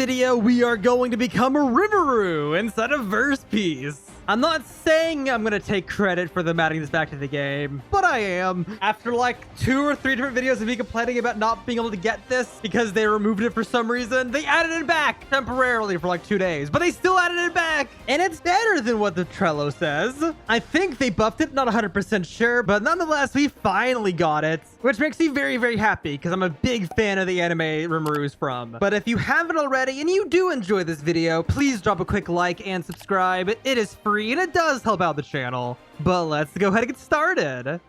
video, we are going to become a Rimuru instead of Verse Piece. I'm not saying I'm going to take credit for them adding this back to the game, but I am. After like 2 or 3 different videos of me complaining about not being able to get this because they removed it for some reason, they added it back temporarily for like 2 days, but they still added it back. And it's better than what the Trello says. I think they buffed it, not 100% sure, but nonetheless, we finally got it, which makes me very, very happy because I'm a big fan of the anime Rimuru's from. But if you haven't already and you do enjoy this video, please drop a quick like and subscribe. It is free and it does help out the channel. But let's go ahead and get started.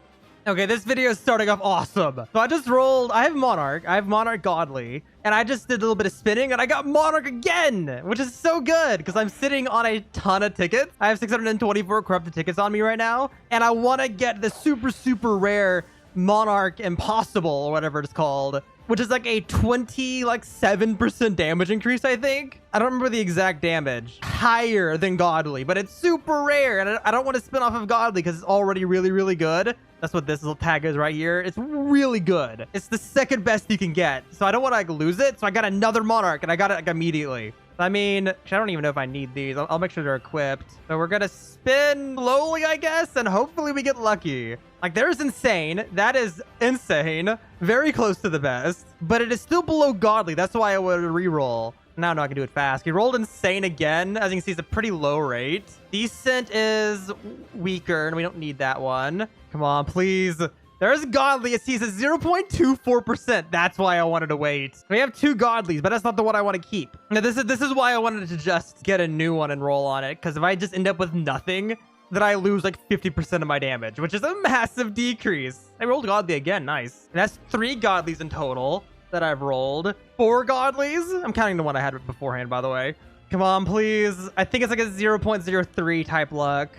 Okay, this video is starting off awesome. So I just rolled, I have Monarch Godly, and I just did a little bit of spinning and I got Monarch again, which is so good because I'm sitting on a ton of tickets. I have 624 corrupted tickets on me right now, and I want to get the super rare Monarch Impossible or whatever it's called, which is like a 7% damage increase, I think. I don't remember the exact damage. Higher than Godly, but it's super rare, and I don't want to spin off of Godly because it's already really good. That's what this little tag is right here. It's really good. It's the second best you can get, so I don't want to like lose it. So I got another Monarch, and I got it like immediately. I mean, I don't even know if I need these. I'll make sure they're equipped. So we're gonna spin slowly, I guess, and hopefully we get lucky. Like, there's insane. That is insane. Very close to the best, but it is still below Godly. That's why I would reroll. Now I'm not gonna do it fast. He rolled insane again. As you can see, it's a pretty low rate. Decent is weaker, and we don't need that one. Come on, please. There's Godly. It sees a 0.24%. That's why I wanted to wait. We have 2 Godlies, but that's not the one I want to keep. Now, this is why I wanted to just get a new one and roll on it, because if I just end up with nothing, then I lose like 50% of my damage, which is a massive decrease. I rolled Godly again. Nice. And that's 3 Godlies in total that I've rolled. 4 Godlies. I'm counting the one I had beforehand, by the way. Come on, please. I think it's like a 0.03 type luck.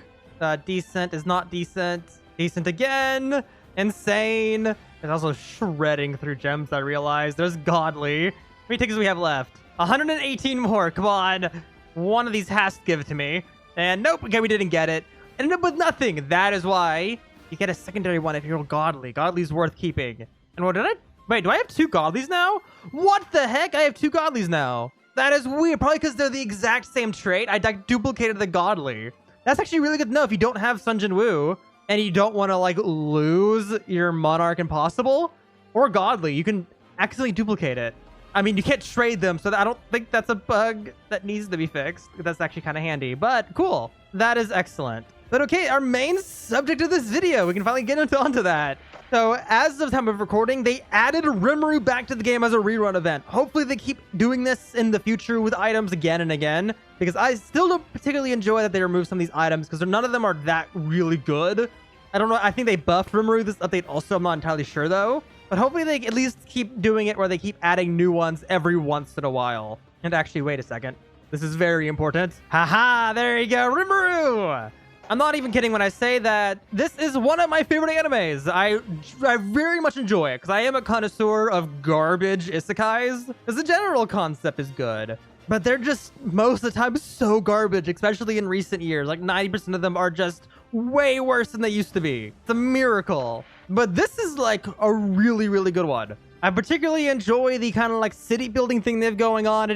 Decent is not decent. Decent again. Insane. It's also shredding through gems, I realized. There's Godly. How many tickets do we have left? 118 more. Come on. One of these has to give it to me. And nope. Okay, we didn't get it. Ended up with nothing. That is why you get a secondary one if you're Godly. Godly's worth keeping. And what did I... Wait, do I have 2 Godlies now? What the heck? I have 2 Godlies now. That is weird. Probably because they're the exact same trait. I duplicated the Godly. That's actually really good to know if you don't have Sun Jin Woo and you don't want to like lose your Monarch Impossible or Godly. You can accidentally duplicate it. I mean, you can't trade them, so I don't think that's a bug that needs to be fixed. That's actually kind of handy, but cool. That is excellent. But okay, our main subject of this video, we can finally get onto that. So as of time of recording, they added Rimuru back to the game as a rerun event. Hopefully they keep doing this in the future with items again and again, because I still don't particularly enjoy that they remove some of these items because none of them are that really good. I don't know. I think they buffed Rimuru this update also. I'm not entirely sure though. But hopefully they at least keep doing it where they keep adding new ones every once in a while. And actually, wait a second. This is very important. Haha, there you go, Rimuru! I'm not even kidding when I say that this is one of my favorite animes. I very much enjoy it because I am a connoisseur of garbage isekais. Because the general concept is good. But they're just, most of the time, so garbage, especially in recent years. Like 90% of them are just way worse than they used to be. It's a miracle. But this is like a really good one. I particularly enjoy the kind of like city building thing they have going on.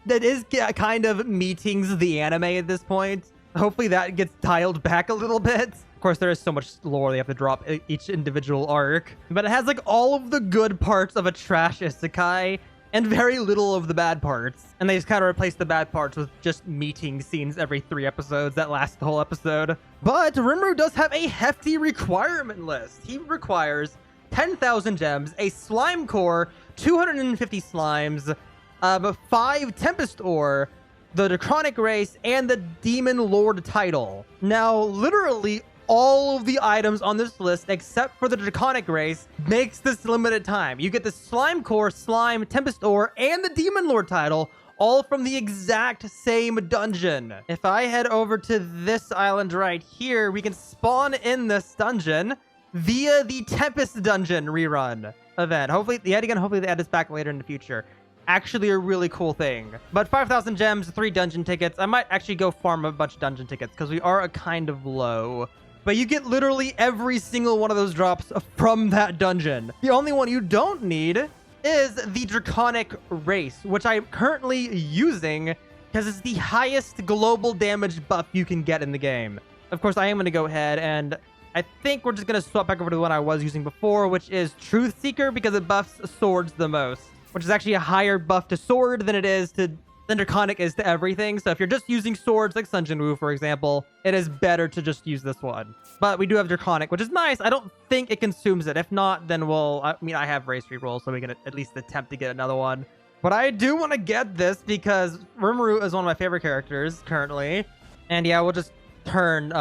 That is kind of meetings the anime at this point. Hopefully that gets dialed back a little bit. Of course, there is so much lore they have to drop each individual arc. But it has like all of the good parts of a trash isekai and very little of the bad parts. And they just kind of replace the bad parts with just meeting scenes every 3 episodes that last the whole episode. But Rimuru does have a hefty requirement list. He requires 10,000 gems, a slime core, 250 slimes, 5 Tempest ore, the Draconic race, and the Demon Lord title. Now, literally all of the items on this list, except for the Draconic race, makes this limited time. You get the Slime Core, Slime, Tempest Ore, and the Demon Lord title, all from the exact same dungeon. If I head over to this island right here, we can spawn in this dungeon via the Tempest dungeon rerun event. Hopefully, yet again, hopefully they add this back later in the future. Actually a really cool thing. But 5,000 gems, 3 dungeon tickets. I might actually go farm a bunch of dungeon tickets because we are a kind of low. But you get literally every single one of those drops from that dungeon. The only one you don't need is the Draconic Race, which I'm currently using because it's the highest global damage buff you can get in the game. Of course, I am going to go ahead and I think we're just going to swap back over to the one I was using before, which is Truth Seeker, because it buffs swords the most, which is actually a higher buff to sword than it is to than Draconic is to everything. So if you're just using swords like Sun Jinwoo, for example, it is better to just use this one. But we do have Draconic, which is nice. I don't think it consumes it. If not, then I have race reroll, so we can at least attempt to get another one. But I do want to get this because Rimuru is one of my favorite characters currently. And yeah, we'll just turn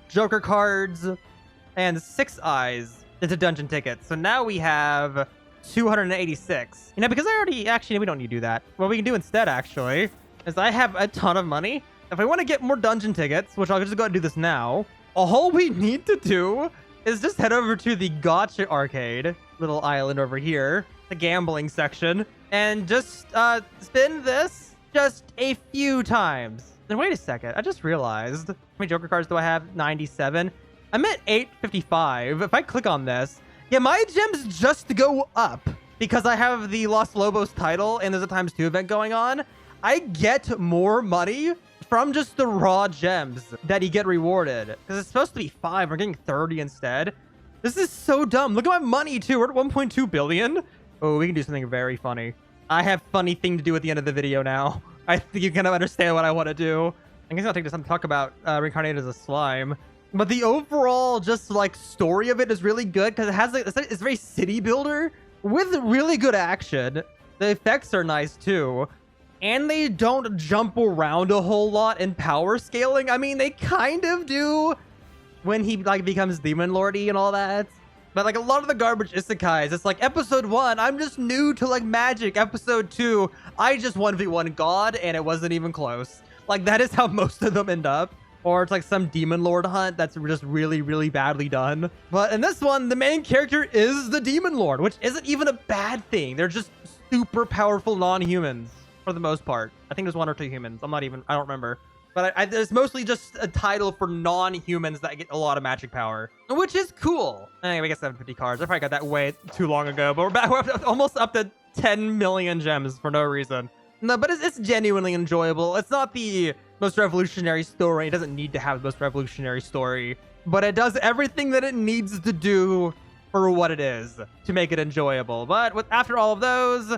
Joker cards and 6 eyes into dungeon tickets. So now we have 286. You know, because we don't need to do that. What we can do instead, actually, is I have a ton of money. If I want to get more dungeon tickets, which I'll just go ahead and do this now, all we need to do is just head over to the Gotcha Arcade, little island over here, the gambling section, and just spin this just a few times. Then wait a second, I just realized, how many Joker cards do I have? 97. I'm at 855. If I click on this, yeah, my gems just go up because I have the Los Lobos title and there's a ×2 event going on. I get more money from just the raw gems that you get rewarded, because it's supposed to be 5. We're getting 30 instead. This is so dumb. Look at my money too. We're at 1.2 billion. Oh, we can do something very funny. I have funny thing to do at the end of the video now. I think you kind of understand what I want to do. I guess I'll take this time to talk about reincarnated as a slime. But the overall just like story of it is really good because it has like it's very city builder with really good action. The effects are nice too. And they don't jump around a whole lot in power scaling. I mean, they kind of do when he like becomes Demon Lordy and all that. But like a lot of the garbage isekais, it's like episode 1, I'm just new to like magic. Episode 2, I just 1v1 God and it wasn't even close. Like that is how most of them end up. Or it's like some Demon Lord hunt that's just really, really badly done. But in this one, the main character is the Demon Lord, which isn't even a bad thing. They're just super powerful non-humans for the most part. I think there's 1 or 2 humans. I don't remember. But it's mostly just a title for non-humans that get a lot of magic power, which is cool. Anyway, I guess 750 cards. I probably got that way too long ago, but we're almost up to 10 million gems for no reason. No, but it's genuinely enjoyable. It's not the most revolutionary story. It doesn't need to have the most revolutionary story, but it does everything that it needs to do for what it is to make it enjoyable. But after all of those,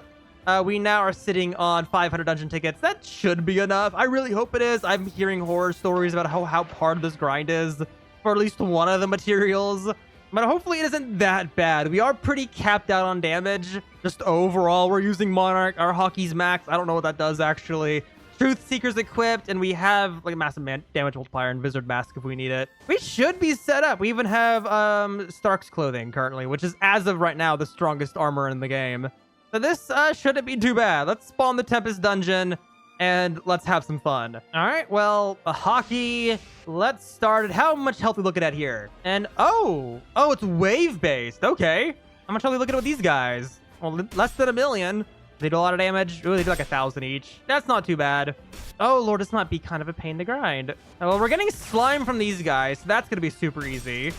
we now are sitting on 500 dungeon tickets. That should be enough. I really hope it is. I'm hearing horror stories about how hard this grind is for at least one of the materials. But hopefully it isn't that bad. We are pretty capped out on damage. Just overall, we're using Monarch. Our hockey's max. I don't know what that does, actually. Truth Seeker's equipped, and we have like a massive damage multiplier and Wizard Mask if we need it. We should be set up. We even have Stark's clothing currently, which is, as of right now, the strongest armor in the game. So this shouldn't be too bad. Let's spawn the Tempest dungeon and let's have some fun. All right, well, a hockey. Let's start it. How much health are we looking at here? And oh, it's wave based. Okay. How much health are we looking at with these guys? Well, less than 1 million. They do a lot of damage. Ooh, they do like 1,000 each. That's not too bad. Oh, Lord, this might be kind of a pain to grind. Oh, well, we're getting slime from these guys, so that's going to be super easy.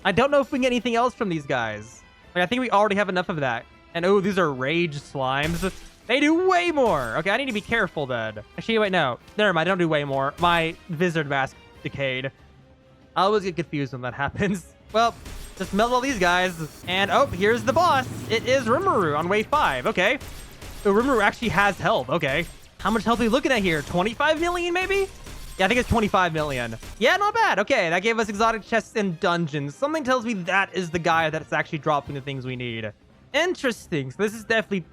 I don't know if we can get anything else from these guys. Like, I think we already have enough of that. And oh, these are rage slimes. They do way more. Okay, I need to be careful then. Actually, wait, no. Never mind, I don't do way more. My Wizard Mask decayed. I always get confused when that happens. Well, just melt all these guys. And oh, here's the boss. It is Rimuru on wave 5. Okay. So Rimuru actually has health. Okay. How much health are we looking at here? 25 million, maybe? Yeah, I think it's 25 million. Yeah, not bad. Okay, that gave us exotic chests and dungeons. Something tells me that is the guy that's actually dropping the things we need. Interesting. So this is definitely...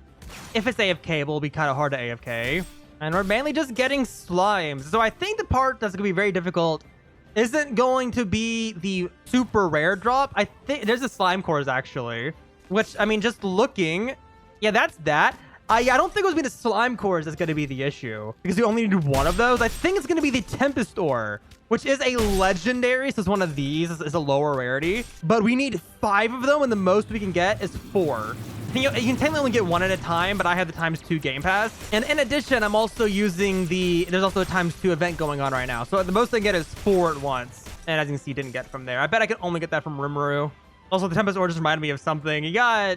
If it's AFK, it will be kind of hard to AFK. And we're mainly just getting slimes. So I think the part that's going to be very difficult isn't going to be the super rare drop. I think there's the slime cores, actually. Which, I mean, just looking... Yeah, that's that. I don't think it was going to be the slime cores that's going to be the issue, because we only need 1 of those. I think it's going to be the Tempest ore, which is a legendary. So it's one of these. It's a lower rarity, but we need 5 of them, and the most we can get is 4. You can technically only get 1 at a time, but I have the ×2 game pass. And in addition, I'm also using there's also a ×2 event going on right now. So the most I get is 4 at once. And as you can see, didn't get from there. I bet I could only get that from Rimuru. Also, the Tempest ore just reminded me of something. You got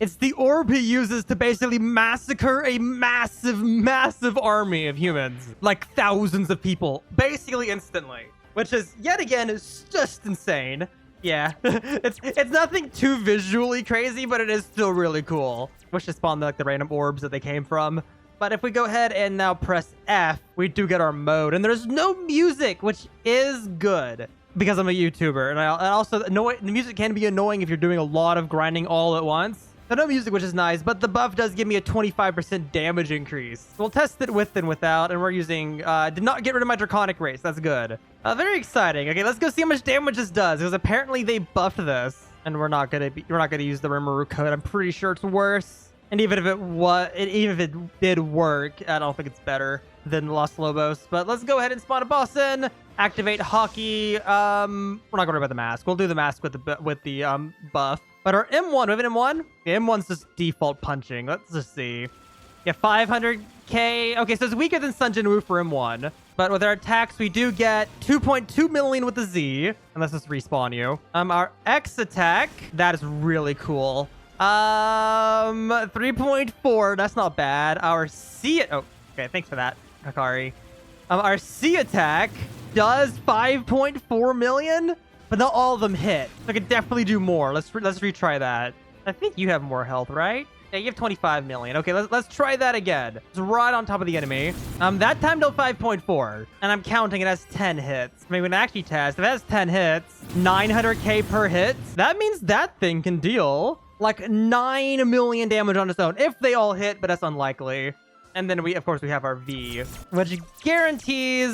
It's the orb he uses to basically massacre a massive army of humans. Like thousands of people, basically instantly. Which is, yet again, is just insane. Yeah, it's nothing too visually crazy, but it is still really cool. Wish to spawn like the random orbs that they came from. But if we go ahead and now press F, we do get our mode. And there's no music, which is good. Because I'm a YouTuber. And also, the music can be annoying if you're doing a lot of grinding all at once. So no music, which is nice, but the buff does give me a 25% damage increase. We'll test it with and without, and we're using, did not get rid of my Draconic race. That's good. Very exciting. Okay, let's go see how much damage this does, because apparently they buffed this, and we're not gonna use the Rimuru code. I'm pretty sure it's worse. And even if it did work, I don't think it's better than Los Lobos. But let's go ahead and spawn a boss in. Activate hockey. We're not gonna worry about the mask. We'll do the mask with the buff. But our M1, we have an M1? The M1's just default punching. Let's just see. Yeah, 500k. Okay, so it's weaker than Sun Jin Woo for M1. But with our attacks, we do get 2.2 million with the Z. And let's just respawn you. Our X attack, that is really cool. 3.4, that's not bad. Our C, oh, okay, thanks for that, Hakari. Our C attack does 5.4 million. But not all of them hit. So I could definitely do more. Let's retry that. I think you have more health, right? Yeah, you have 25 million. Okay, let's try that again. It's right on top of the enemy. That time dealt 5.4. And I'm counting it as 10 hits. I mean, when I actually test, if it has 10 hits, 900k per hit, that means that thing can deal like 9 million damage on its own. If they all hit, but that's unlikely. And then of course, we have our V, which guarantees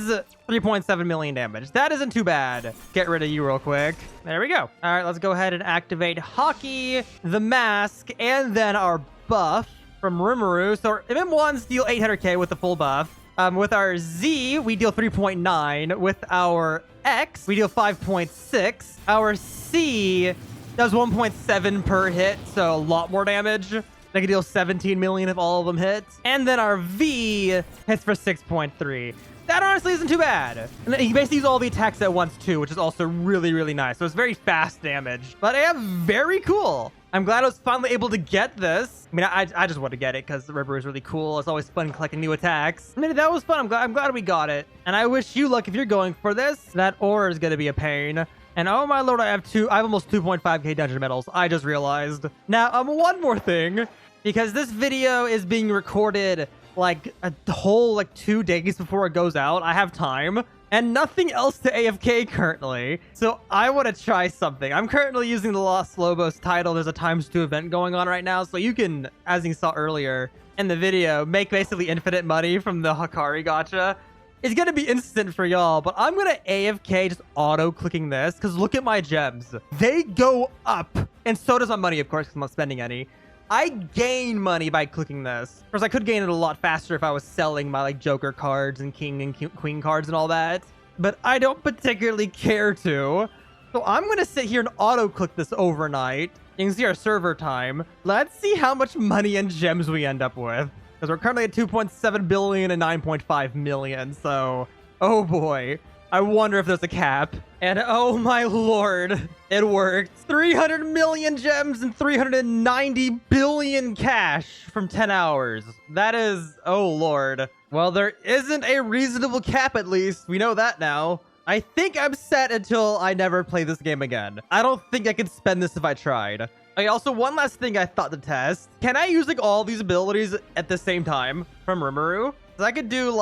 3.7 million damage. That isn't too bad. Get rid of you real quick. There we go. All right, let's go ahead and activate hockey, the mask, and then our buff from Rimuru. So our M1s deal 800k with the full buff. With our Z, we deal 3.9. With our X, we deal 5.6. Our C does 1.7 per hit, so a lot more damage. They can deal 17 million if all of them hit. And then our V hits for 6.3. That honestly isn't too bad. And he basically uses all the attacks at once too, which is also really, really nice. So it's very fast damage. But yeah, very cool. I'm glad I was finally able to get this. I mean, I just want to get it because the River is really cool. It's always fun collecting new attacks. I mean, that was fun. I'm glad we got it. And I wish you luck if you're going for this. That ore is going to be a pain. And oh my lord, I have almost 2.5k dungeon medals. I just realized. Now, one more thing, because this video is being recorded like a whole 2 days before it goes out. I have time and nothing else to AFK currently. So I want to try something. I'm currently using the Los Lobos title. There's a ×2 event going on right now. So you can, as you saw earlier in the video, make basically infinite money from the Hakari gacha. It's going to be instant for y'all, but I'm going to AFK just auto-clicking this because look at my gems. They go up. And so does my money, of course, because I'm not spending any. I gain money by clicking this. Of course, I could gain it a lot faster if I was selling my Joker cards and King and Queen cards and all that. But I don't particularly care to. So I'm going to sit here and auto-click this overnight. You can see our server time. Let's see how much money and gems we end up with. Because we're currently at 2.7 billion and 9.5 million. So, oh boy. I wonder if there's a cap. And oh my lord, it worked. 300 million gems and 390 billion cash from 10 hours. That is, oh lord. Well, there isn't a reasonable cap at least. We know that now. I think I'm set until I never play this game again. I don't think I could spend this if I tried. Okay, also, one last thing I thought to test. Can I use all these abilities at the same time from Rimuru? So I could do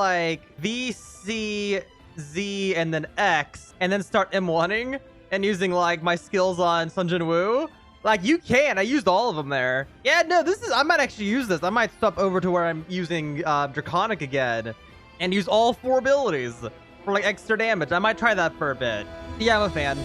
V, C, Z, and then X, and then start M1ing and using my skills on Sun Jin Woo. You can. I used all of them there. Yeah, no, I might actually use this. I might stop over to where I'm using Draconic again and use all 4 abilities for extra damage. I might try that for a bit. Yeah, I'm a fan.